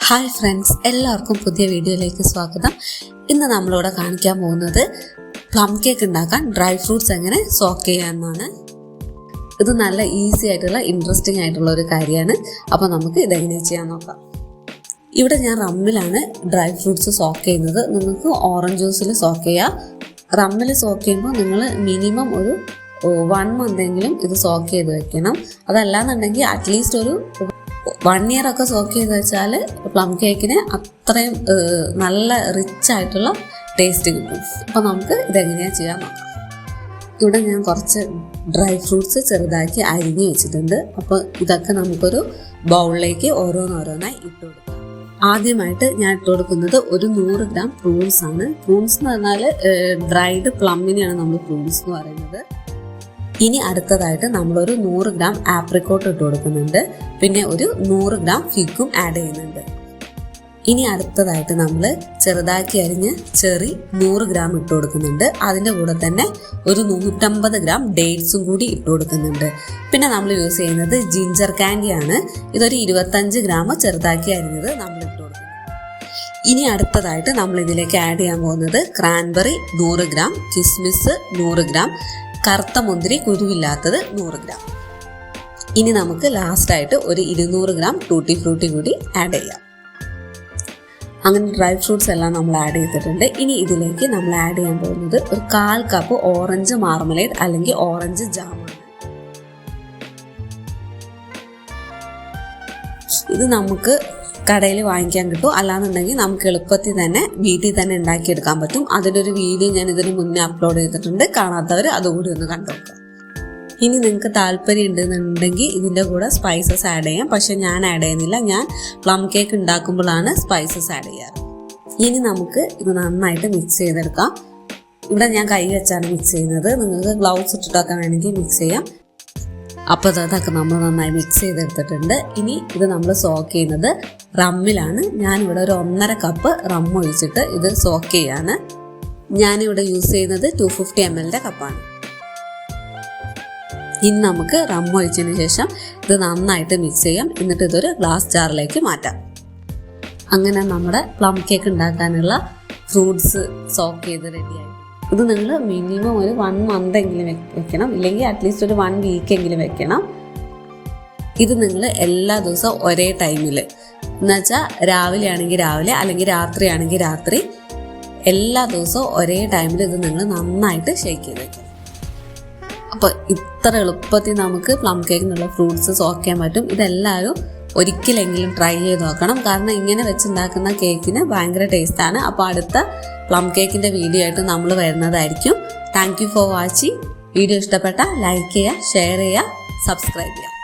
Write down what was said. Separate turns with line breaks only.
Hi friends, എല്ലാവർക്കും പുതിയ വീഡിയോയിലേക്ക് സ്വാഗതം. ഇന്ന് നമ്മളിവിടെ കാണിക്കാൻ പോകുന്നത് പ്ലം കേക്ക് ഉണ്ടാക്കാൻ ഡ്രൈ ഫ്രൂട്ട്സ് എങ്ങനെ സോക്ക് ചെയ്യാമെന്നാണ്. ഇത് നല്ല ഈസി ആയിട്ടുള്ള ഇൻട്രസ്റ്റിംഗ് ആയിട്ടുള്ള ഒരു കാര്യമാണ്. അപ്പോൾ നമുക്ക് ഇതെങ്ങനെ ചെയ്യാൻ നോക്കാം. ഇവിടെ ഞാൻ റമ്മിലാണ് ഡ്രൈ ഫ്രൂട്ട്സ് സോക്ക് ചെയ്യുന്നത്. നിങ്ങൾക്ക് ഓറഞ്ച് ജ്യൂസിൽ സോക്ക് ചെയ്യാം. റമ്മിൽ സോക്ക് ചെയ്യുമ്പോൾ നിങ്ങൾ മിനിമം ഒരു 1 മന്തെങ്കിലും ഇത് സോക്ക് ചെയ്ത് വെക്കണം. അതല്ലാന്നുണ്ടെങ്കിൽ അറ്റ്ലീസ്റ്റ് ഒരു 1 ഇയർ ഒക്കെ സോക്ക് ചെയ്ത് വെച്ചാൽ പ്ലം കേക്കിന് അത്രയും നല്ല റിച്ച് ആയിട്ടുള്ള ടേസ്റ്റ് കിട്ടും. അപ്പോൾ നമുക്ക് ഇതെങ്ങനെയാണ് ചെയ്യാൻ നോക്കാം. ഇവിടെ ഞാൻ കുറച്ച് ഡ്രൈ ഫ്രൂട്ട്സ് ചെറുതാക്കി അരിഞ്ഞ് വെച്ചിട്ടുണ്ട്. അപ്പോൾ ഇതൊക്കെ നമുക്കൊരു ബൗളിലേക്ക് ഓരോന്നോരോന്നായി ഇട്ട് കൊടുക്കാം. ആദ്യമായിട്ട് ഞാൻ ഇട്ട് കൊടുക്കുന്നത് ഒരു 100 ഗ്രാം പ്രൂൺസ് ആണ്. പ്രൂൺസ് എന്ന് പറഞ്ഞാൽ ഡ്രൈഡ് പ്ലമ്മിനെയാണ് നമ്മൾ പ്രൂൺസ് എന്ന് പറയുന്നത്. ഇനി അടുത്തതായിട്ട് നമ്മളൊരു 100 ഗ്രാം ആപ്രിക്കോട്ട് ഇട്ട് കൊടുക്കുന്നുണ്ട്. പിന്നെ ഒരു 100 ഗ്രാം ഫിഗും ആഡ് ചെയ്യുന്നുണ്ട്. ഇനി അടുത്തതായിട്ട് നമ്മൾ ചെറുതാക്കി അരിഞ്ഞ് ചെറി 100 ഗ്രാം ഇട്ട് കൊടുക്കുന്നുണ്ട്. അതിൻ്റെ കൂടെ തന്നെ ഒരു 150 ഗ്രാം ഡേറ്റ്സും കൂടി ഇട്ട് കൊടുക്കുന്നുണ്ട്. പിന്നെ നമ്മൾ യൂസ് ചെയ്യുന്നത് ജിഞ്ചർ കാൻഡിയാണ്. ഇതൊരു 25 ഗ്രാം ചെറുതാക്കി അരിഞ്ഞത് നമ്മൾ ഇട്ട് കൊടുക്കുന്നത്. ഇനി അടുത്തതായിട്ട് നമ്മൾ ഇതിലേക്ക് ആഡ് ചെയ്യാൻ പോകുന്നത് ക്രാൻബെറി 100 ഗ്രാം, കിസ്മിസ് 100 ഗ്രാം, കറുത്ത മുന്തിരി കുരുവില്ലാത്തത് 100 ഗ്രാം. ഇനി നമുക്ക് ലാസ്റ്റായിട്ട് ഒരു 200 ഗ്രാം ടൂട്ടി ഫ്രൂട്ടി കൂടി ആഡ് ചെയ്യാം. അങ്ങനെ ഡ്രൈ ഫ്രൂട്ട്സ് എല്ലാം നമ്മൾ ആഡ് ചെയ്തിട്ടുണ്ട്. ഇനി ഇതിലേക്ക് നമ്മൾ ആഡ് ചെയ്യാൻ പോകുന്നത് ഒരു 1/4 കപ്പ് ഓറഞ്ച് മാർമലേഡ് അല്ലെങ്കിൽ ഓറഞ്ച് ജാമാണ്. ഇത് നമുക്ക് കടയിൽ വാങ്ങിക്കാൻ കിട്ടും. അല്ലാന്നുണ്ടെങ്കിൽ നമുക്ക് എളുപ്പത്തിൽ തന്നെ വീട്ടിൽ തന്നെ ഉണ്ടാക്കിയെടുക്കാൻ പറ്റും. അതിൻ്റെ ഒരു വീഡിയോ ഞാൻ ഇതിന് മുന്നേ അപ്ലോഡ് ചെയ്തിട്ടുണ്ട്. കാണാത്തവർ അതുകൂടി ഒന്ന് കണ്ടുനോക്കുക. ഇനി നിങ്ങൾക്ക് താല്പര്യം ഉണ്ടെന്നുണ്ടെങ്കിൽ ഇതിൻ്റെ കൂടെ സ്പൈസസ് ആഡ് ചെയ്യാം. പക്ഷെ ഞാൻ ആഡ് ചെയ്യുന്നില്ല. ഞാൻ പ്ലം കേക്ക് ഉണ്ടാക്കുമ്പോഴാണ് സ്പൈസസ് ആഡ് ചെയ്യാറ്. ഇനി നമുക്ക് ഇത് നന്നായിട്ട് മിക്സ് ചെയ്തെടുക്കാം. ഇവിടെ ഞാൻ കൈ വെച്ചാണ് മിക്സ് ചെയ്യുന്നത്. നിങ്ങൾക്ക് ഗ്ലൗസ് ഇട്ടിട്ടൊക്കെ വേണമെങ്കിൽ മിക്സ് ചെയ്യാം. അപ്പോൾ അതൊക്കെ നമ്മൾ നന്നായി മിക്സ് ചെയ്തെടുത്തിട്ടുണ്ട്. ഇനി ഇത് നമ്മൾ സോക്ക് ചെയ്യുന്നത് റമ്മിലാണ്. ഞാനിവിടെ ഒരു 1.5 കപ്പ് റം ഒഴിച്ചിട്ട് ഇത് സോക്ക് ചെയ്യാണ്. ഞാനിവിടെ യൂസ് ചെയ്യുന്നത് 250 ml കപ്പാണ്. ഇനി നമുക്ക് റം ഒഴിച്ചതിന് ശേഷം ഇത് നന്നായിട്ട് മിക്സ് ചെയ്യാം. എന്നിട്ട് ഇതൊരു ഗ്ലാസ് ജാറിലേക്ക് മാറ്റാം. അങ്ങനെ നമ്മുടെ പ്ലം കേക്ക് ഉണ്ടാക്കാനുള്ള ഫ്രൂട്ട്സ് സോക്ക് ചെയ്ത് റെഡിയായി. ഇത് നിങ്ങൾ മിനിമം ഒരു 1 മന്തെങ്കിലും വെക്കണം. ഇല്ലെങ്കിൽ അറ്റ്ലീസ്റ്റ് ഒരു 1 വീക്കെങ്കിലും വെക്കണം. ഇത് നിങ്ങൾ എല്ലാ ദിവസവും ഒരേ ടൈമിൽ, എന്നുവെച്ചാൽ രാവിലെ ആണെങ്കിൽ രാവിലെ അല്ലെങ്കിൽ രാത്രി ആണെങ്കിൽ രാത്രി, എല്ലാ ദിവസവും ഒരേ ടൈമിൽ ഇത് നിങ്ങൾ നന്നായിട്ട് ഷേക്ക് ചെയ്ത് വെക്കണം. അപ്പോൾ ഇത്ര എളുപ്പത്തിൽ നമുക്ക് പ്ലം കേക്കിനുള്ള ഫ്രൂട്ട്സ് സോക്ക് ചെയ്യാൻ പറ്റും. ഇതെല്ലാവരും ഒരിക്കലെങ്കിലും ട്രൈ ചെയ്ത് നോക്കണം. കാരണം ഇങ്ങനെ വെച്ചുണ്ടാക്കുന്ന കേക്കിന് ഭയങ്കര ടേസ്റ്റാണ്. അപ്പോൾ അടുത്ത പ്ലം കേക്കിൻ്റെ വീഡിയോ ആയിട്ട് നമ്മൾ വരുന്നതായിരിക്കും. Thank you for watching. Video ഇഷ്ടപ്പെട്ടാൽ ലൈക്ക് ചെയ്യുക, ഷെയർ ചെയ്യുക, സബ്സ്ക്രൈബ് ചെയ്യുക.